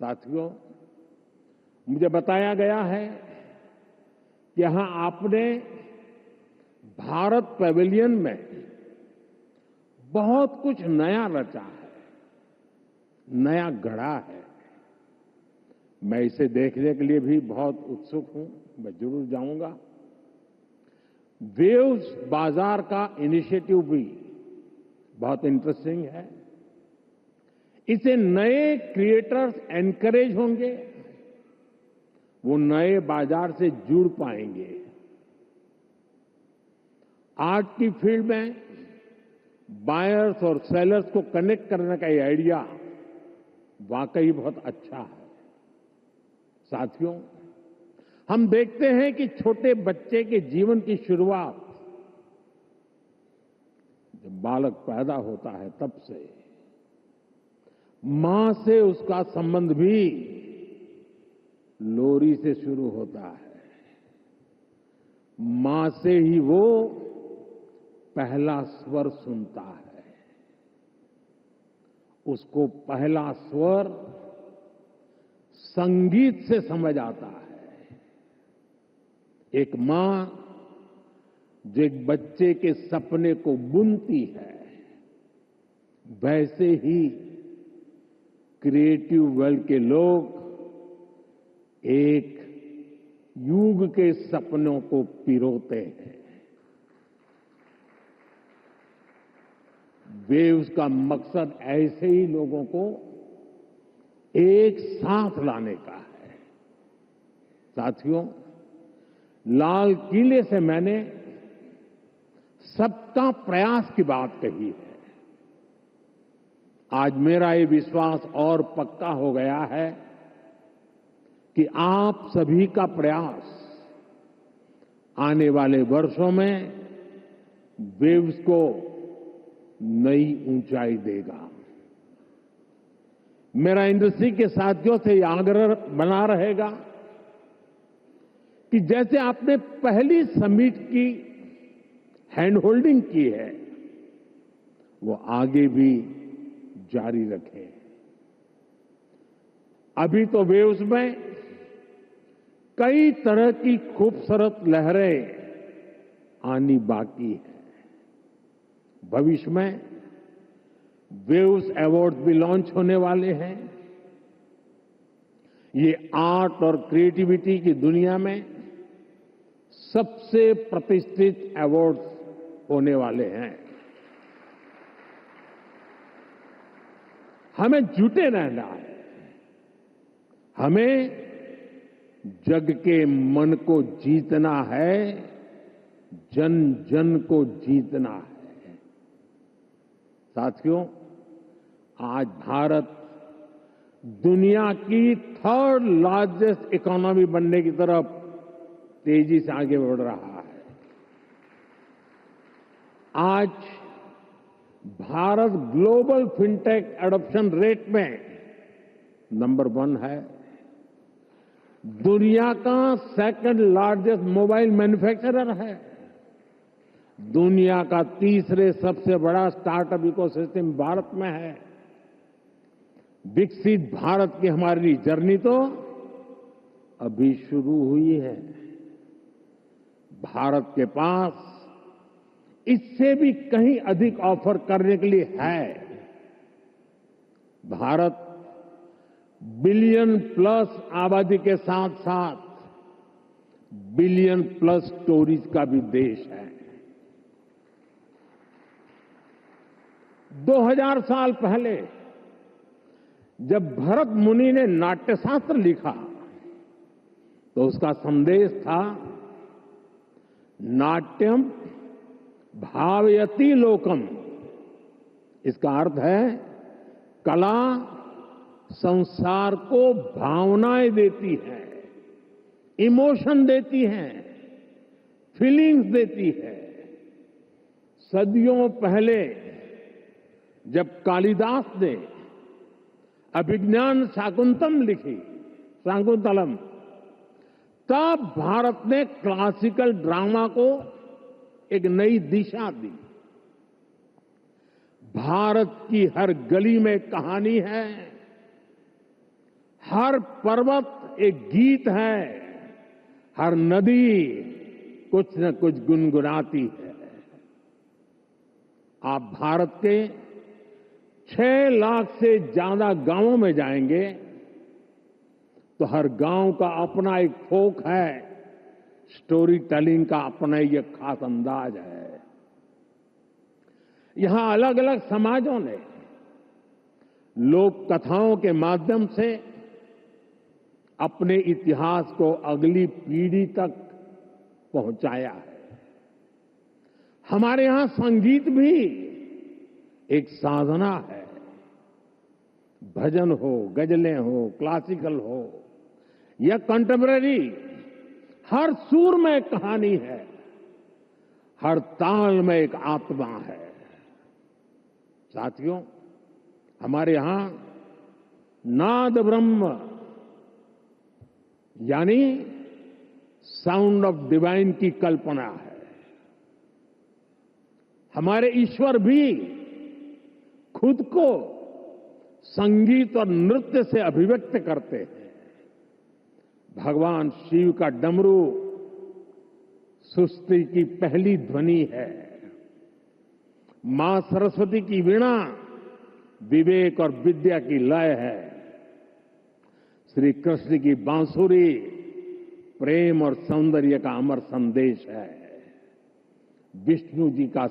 साथियों, मुझे बताया गया है कि यहां आपने भारत पैवेलियन में बहुत कुछ नया रचा है, नया गढ़ा है। मैं इसे देखने के लिए भी बहुत उत्सुक हूं। मैं जरूर जाऊंगा। वेव्स बाजार का इनिशिएटिव भी बहुत इंटरेस्टिंग है। इसे नए क्रिएटर्स एनकरेज होंगे, वो नए बाजार से जुड़ पाएंगे। आर्ट की फील्ड में बायर्स और सेलर्स को कनेक्ट करने का ये आइडिया वाकई बहुत अच्छा है। साथियों, हम देखते हैं कि छोटे बच्चे के जीवन की शुरुआत जब बालक पैदा होता है तब से मां से उसका संबंध भी लोरी से शुरू होता है। मां से ही वो पहला स्वर सुनता है। उसको पहला स्वर संगीत से समझ आता है। एक मां जो एक बच्चे के सपने को बुनती है, वैसे ही क्रिएटिव वर्ल्ड के लोग एक युग के सपनों को पिरोते हैं। वेव्स का मकसद ऐसे ही लोगों को एक साथ लाने का है। साथियों, लाल किले से मैंने सबका प्रयास की बात कही है। आज मेरा ये विश्वास और पक्का हो गया है कि आप सभी का प्रयास आने वाले वर्षों में वेव्स को नई ऊंचाई देगा। मेरा इंडस्ट्री के साथियों से यह आग्रह बना रहेगा कि जैसे आपने पहली समिट की हैंड होल्डिंग की है, वो आगे भी जारी रखें। अभी तो वेव्स में कई तरह की खूबसूरत लहरें आनी बाकी है। भविष्य में वेव्स अवार्ड भी लॉन्च होने वाले हैं। ये आर्ट और क्रिएटिविटी की दुनिया में सबसे प्रतिष्ठित अवार्ड्स होने वाले हैं। हमें जुटे रहना है। हमें जग के मन को जीतना है, जन जन को जीतना है। साथियों, आज भारत दुनिया की थर्ड लार्जेस्ट इकोनॉमी बनने की तरफ तेजी से आगे बढ़ रहा है। आज Bharat global fintech adoption rate में नंबर 1 है। दुनिया का सेकंड लार्जेस्ट मोबाइल मैन्युफैक्चरर है। दुनिया का तीसरे सबसे बड़ा स्टार्टअप इकोसिस्टम भारत में है। विकसित भारत की हमारी जर्नी तो अभी शुरू हुई है। भारत के पास इससे भी कहीं अधिक ऑफर करने के लिए है। भारत बिलियन प्लस आबादी के साथ साथ बिलियन प्लस स्टोरीज का भी देश है। 2000 साल पहले जब भरत मुनि ने नाट्यशास्त्र लिखा तो उसका संदेश था, नाट्यम भावयति लोकम। इसका अर्थ है कला संसार को भावनाएं देती है, इमोशन देती है, फीलिंग्स देती है। सदियों पहले जब कालिदास ने अभिज्ञान शाकुंतलम लिखी, शाकुंतलम, तब भारत ने क्लासिकल ड्रामा को एक नई दिशा दी। भारत की हर गली में कहानी है, हर पर्वत एक गीत है, हर नदी कुछ न कुछ गुनगुनाती है। आप भारत के 6 लाख से ज्यादा गांवों में जाएंगे तो हर गांव का अपना एक फोक है, स्टोरी टेलिंग का अपना एक खास अंदाज है। यहां अलग अलग समाजों ने लोक कथाओं के माध्यम से अपने इतिहास को अगली पीढ़ी तक पहुंचाया है। हमारे यहां संगीत भी एक साधना है। भजन हो, गजलें हो, क्लासिकल हो या कंटेम्पररी, हर सुर में एक कहानी है, हर ताल में एक आत्मा है। साथियों, हमारे यहां नाद ब्रह्म यानी साउंड ऑफ डिवाइन की कल्पना है। हमारे ईश्वर भी खुद को संगीत और नृत्य से अभिव्यक्त करते हैं। भगवान शिव का डमरू सृष्टि की पहली ध्वनि है। मां सरस्वती की वीणा विवेक और विद्या की लय है। श्री कृष्ण की बांसुरी प्रेम और सौंदर्य का अमर संदेश है। विष्णु जी का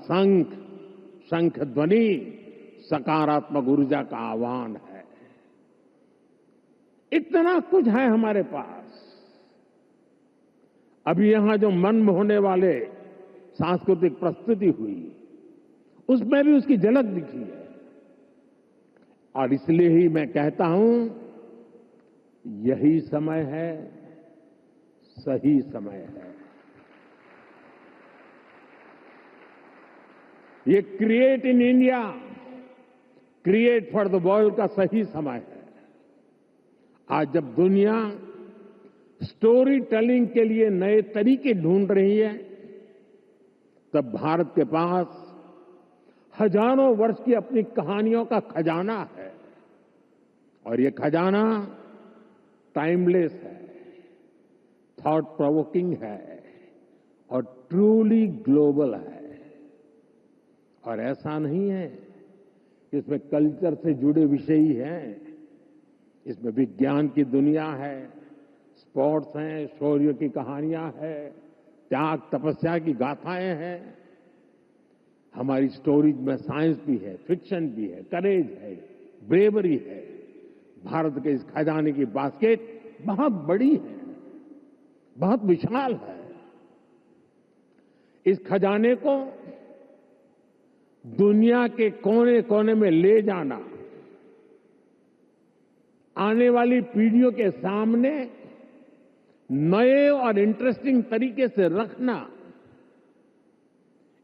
शंख ध्वनि सकारात्मक ऊर्जा का आह्वान है। इतना कुछ है हमारे पास। अभी यहां जो मन मोहने वाले सांस्कृतिक प्रस्तुति हुई, उसमें भी उसकी झलक दिखी है। और इसलिए ही मैं कहता हूं, यही समय है, सही समय है। ये create in India, create for the world का सही समय है। आज जब दुनिया स्टोरी टेलिंग के लिए नए तरीके ढूंढ रही है, तब भारत के पास हजारों वर्ष की अपनी कहानियों का खजाना है। और ये खजाना टाइमलेस है, थॉट प्रोवोकिंग है और ट्रूली ग्लोबल है। और ऐसा नहीं है कि इसमें कल्चर से जुड़े विषय ही हैं। इसमें विज्ञान की दुनिया है, स्पोर्ट्स हैं, शौर्य की कहानियां हैं, त्याग तपस्या की गाथाएं हैं। हमारी स्टोरीज में साइंस भी है, फिक्शन भी है, करेज है, ब्रेवरी है। भारत के इस खजाने की बास्केट बहुत बड़ी है, बहुत विशाल है। इस खजाने को दुनिया के कोने कोने में ले जाना, आने वाली पीढ़ियों के सामने नए और इंटरेस्टिंग तरीके से रखना,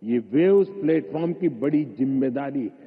ये वेव्स प्लेटफॉर्म की बड़ी जिम्मेदारी है।